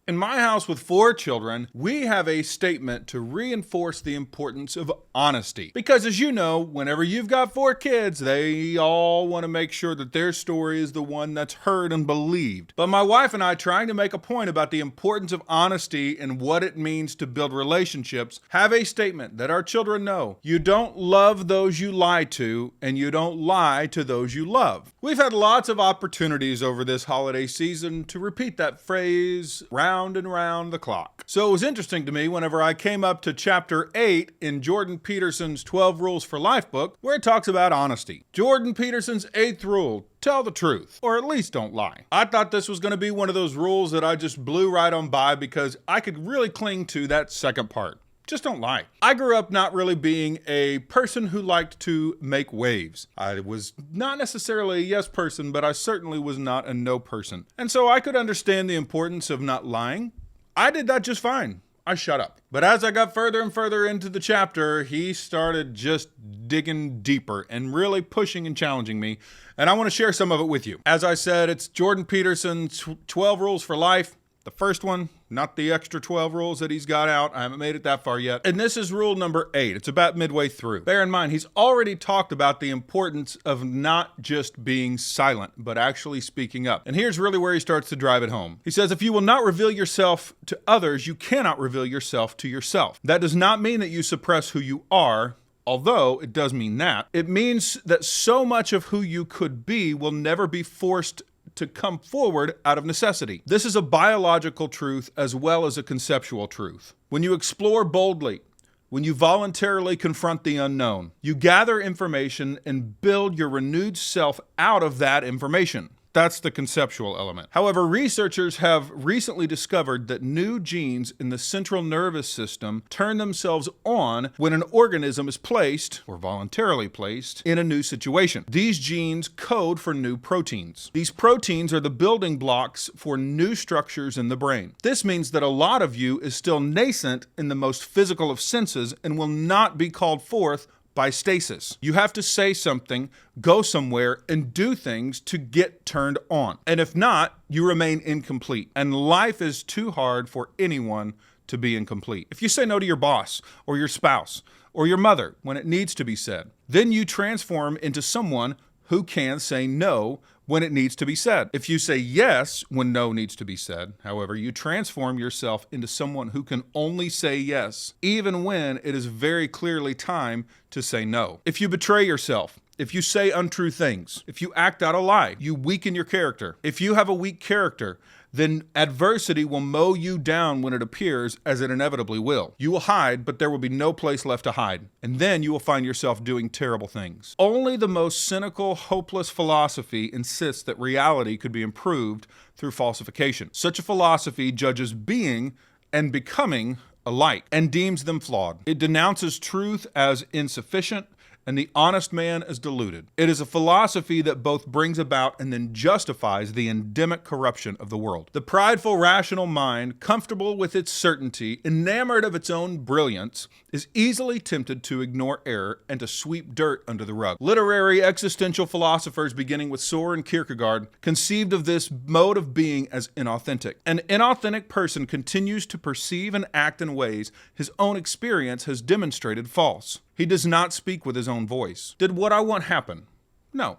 In my house with 4 children, we have a statement to reinforce the importance of honesty. Because as you know, whenever you've got 4 kids, they all want to make sure that their story is the one that's heard and believed. But my wife and I, trying to make a point about the importance of honesty and what it means to build relationships, have a statement that our children know. You don't love those you lie to, and you don't lie to those you love. We've had lots of opportunities over this holiday season to repeat that phrase round and round the clock. So it was interesting to me whenever I came up to chapter 8 in Jordan Peterson's 12 Rules for Life book, where it talks about honesty. Jordan Peterson's 8th rule: tell the truth, or at least don't lie. I thought this was going to be one of those rules that I just blew right on by because I could really cling to that second part. Just don't lie. I grew up not really being a person who liked to make waves. I was not necessarily a yes person, but I certainly was not a no person. And so I could understand the importance of not lying. I did that just fine. I shut up. But as I got further and further into the chapter, he started just digging deeper and really pushing and challenging me. And I want to share some of it with you. As I said, it's Jordan Peterson's 12 Rules for Life. The first one, not the extra 12 rules that he's got out. I haven't made it that far yet. And this is rule number 8. It's about midway through. Bear in mind, he's already talked about the importance of not just being silent, but actually speaking up. And here's really where he starts to drive it home. He says, if you will not reveal yourself to others, you cannot reveal yourself to yourself. That does not mean that you suppress who you are, although it does mean that. It means that so much of who you could be will never be forced to come forward out of necessity. This is a biological truth as well as a conceptual truth. When you explore boldly, when you voluntarily confront the unknown, you gather information and build your renewed self out of that information. That's the conceptual element. However, researchers have recently discovered that new genes in the central nervous system turn themselves on when an organism is placed, or voluntarily placed, in a new situation. These genes code for new proteins. These proteins are the building blocks for new structures in the brain. This means that a lot of you is still nascent in the most physical of senses and will not be called forth by stasis. You have to say something, go somewhere, and do things to get turned on. And if not, you remain incomplete. And life is too hard for anyone to be incomplete. If you say no to your boss, or your spouse, or your mother when it needs to be said, then you transform into someone who can say no when it needs to be said. If you say yes when no needs to be said, however, you transform yourself into someone who can only say yes, even when it is very clearly time to say no. If you betray yourself, if you say untrue things, if you act out a lie, you weaken your character. If you have a weak character, then adversity will mow you down when it appears, as it inevitably will. You will hide, but there will be no place left to hide. And then you will find yourself doing terrible things. Only the most cynical, hopeless philosophy insists that reality could be improved through falsification. Such a philosophy judges being and becoming alike and deems them flawed. It denounces truth as insufficient and the honest man is deluded. It is a philosophy that both brings about and then justifies the endemic corruption of the world. The prideful, rational mind, comfortable with its certainty, enamored of its own brilliance, is easily tempted to ignore error and to sweep dirt under the rug. Literary existential philosophers, beginning with Soren Kierkegaard, conceived of this mode of being as inauthentic. An inauthentic person continues to perceive and act in ways his own experience has demonstrated false. He does not speak with his own voice. Did what I want happen? No.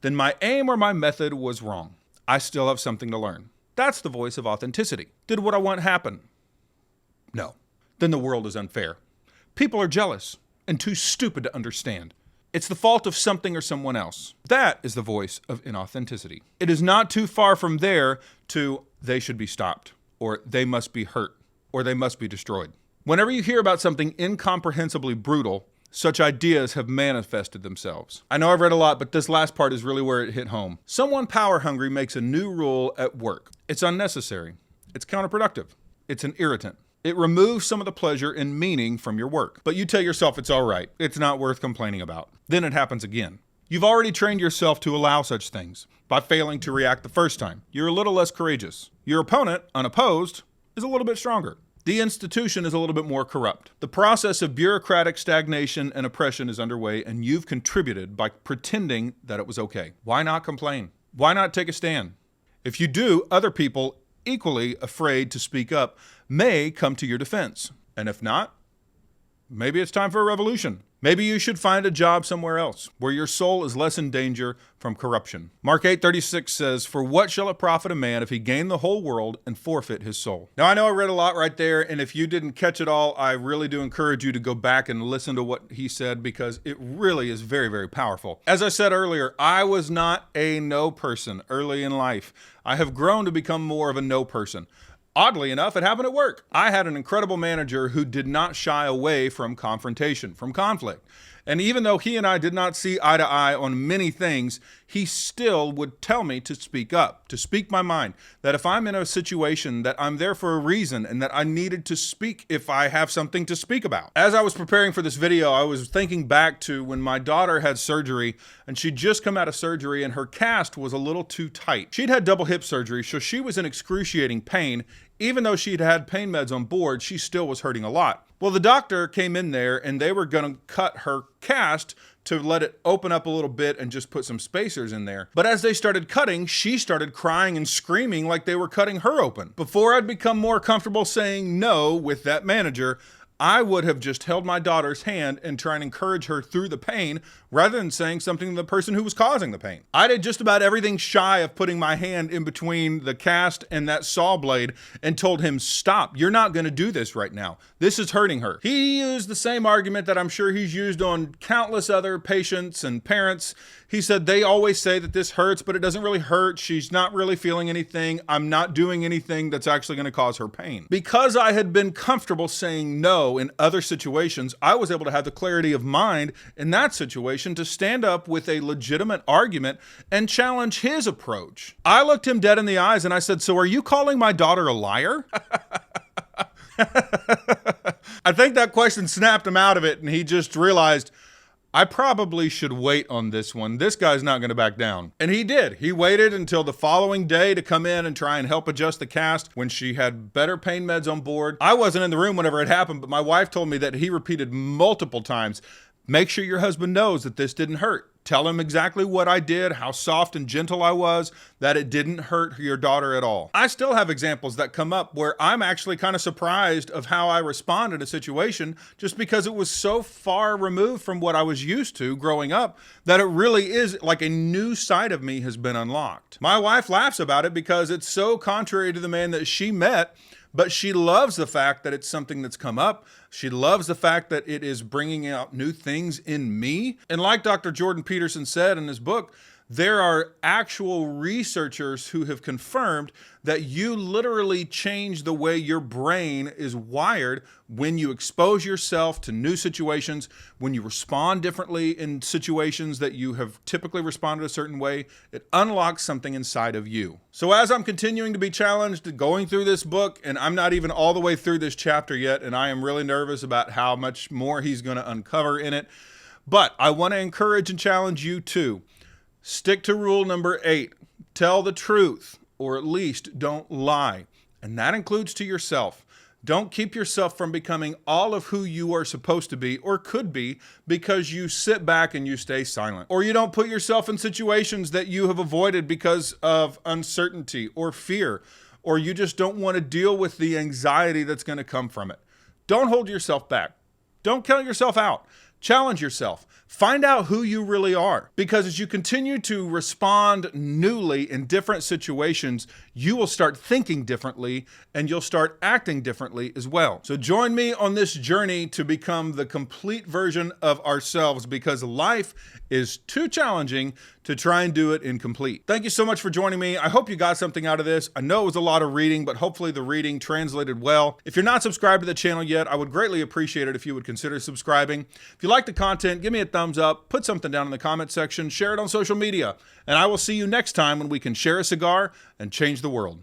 Then my aim or my method was wrong. I still have something to learn. That's the voice of authenticity. Did what I want happen? No. Then the world is unfair. People are jealous and too stupid to understand. It's the fault of something or someone else. That is the voice of inauthenticity. It is not too far from there to they should be stopped, or they must be hurt, or they must be destroyed. Whenever you hear about something incomprehensibly brutal, such ideas have manifested themselves. I know I've read a lot, but this last part is really where it hit home. Someone power hungry makes a new rule at work. It's unnecessary. It's counterproductive. It's an irritant. It removes some of the pleasure and meaning from your work. But you tell yourself it's all right. It's not worth complaining about. Then it happens again. You've already trained yourself to allow such things by failing to react the first time. You're a little less courageous. Your opponent, unopposed, is a little bit stronger. The institution is a little bit more corrupt. The process of bureaucratic stagnation and oppression is underway, and you've contributed by pretending that it was okay. Why not complain? Why not take a stand? If you do, other people equally afraid to speak up may come to your defense. And if not, maybe it's time for a revolution. Maybe you should find a job somewhere else where your soul is less in danger from corruption. Mark 8:36 says, "For what shall it profit a man if he gain the whole world and forfeit his soul?" Now, I know I read a lot right there, and if you didn't catch it all, I really do encourage you to go back and listen to what he said, because it really is very, very powerful. As I said earlier, I was not a no person early in life. I have grown to become more of a no person. Oddly enough, it happened at work. I had an incredible manager who did not shy away from confrontation, from conflict. And even though he and I did not see eye to eye on many things, he still would tell me to speak up, to speak my mind, that if I'm in a situation that I'm there for a reason and that I needed to speak if I have something to speak about. As I was preparing for this video, I was thinking back to when my daughter had surgery, and she'd just come out of surgery and her cast was a little too tight. She'd had double hip surgery, so she was in excruciating pain. Even though she'd had pain meds on board, she still was hurting a lot. Well, the doctor came in there and they were going to cut her cast to let it open up a little bit and just put some spacers in there. But as they started cutting, she started crying and screaming like they were cutting her open. Before I'd become more comfortable saying no with that manager, I would have just held my daughter's hand and try and encourage her through the pain rather than saying something to the person who was causing the pain. I did just about everything shy of putting my hand in between the cast and that saw blade and told him, "Stop, you're not going to do this right now. This is hurting her." He used the same argument that I'm sure he's used on countless other patients and parents. He said, "They always say that this hurts, but it doesn't really hurt. She's not really feeling anything. I'm not doing anything that's actually going to cause her pain." Because I had been comfortable saying no in other situations, I was able to have the clarity of mind in that situation to stand up with a legitimate argument and challenge his approach. I looked him dead in the eyes and I said, "So are you calling my daughter a liar?" I think that question snapped him out of it, and he just realized, I probably should wait on this one. This guy's not going to back down. And he did. He waited until the following day to come in and try and help adjust the cast when she had better pain meds on board. I wasn't in the room whenever it happened, but my wife told me that he repeated multiple times, "Make sure your husband knows that this didn't hurt. Tell him exactly what I did, how soft and gentle I was, that it didn't hurt your daughter at all." I still have examples that come up where I'm actually kind of surprised of how I respond in a situation just because it was so far removed from what I was used to growing up that it really is like a new side of me has been unlocked. My wife laughs about it because it's so contrary to the man that she met, but she loves the fact that it's something that's come up. She loves the fact that it is bringing out new things in me. And like Dr. Jordan Peterson said in his book, there are actual researchers who have confirmed that you literally change the way your brain is wired when you expose yourself to new situations, when you respond differently in situations that you have typically responded a certain way. It unlocks something inside of you. So as I'm continuing to be challenged going through this book, and I'm not even all the way through this chapter yet, and I am really nervous about how much more he's going to uncover in it, but I want to encourage and challenge you too. Stick to rule number 8. Tell the truth, or at least don't lie. And that includes to yourself. Don't keep yourself from becoming all of who you are supposed to be or could be because you sit back and you stay silent. Or you don't put yourself in situations that you have avoided because of uncertainty or fear, or you just don't want to deal with the anxiety that's going to come from it. Don't hold yourself back. Don't count yourself out. Challenge yourself. Find out who you really are, because as you continue to respond newly in different situations, you will start thinking differently and you'll start acting differently as well. So join me on this journey to become the complete version of ourselves, because life is too challenging to try and do it incomplete. Thank you so much for joining me. I hope you got something out of this. I know it was a lot of reading, but hopefully the reading translated well. If you're not subscribed to the channel yet, I would greatly appreciate it if you would consider subscribing. If you like the content, give me a thumbs up, put something down in the comment section, share it on social media, and I will see you next time when we can share a cigar and change the world.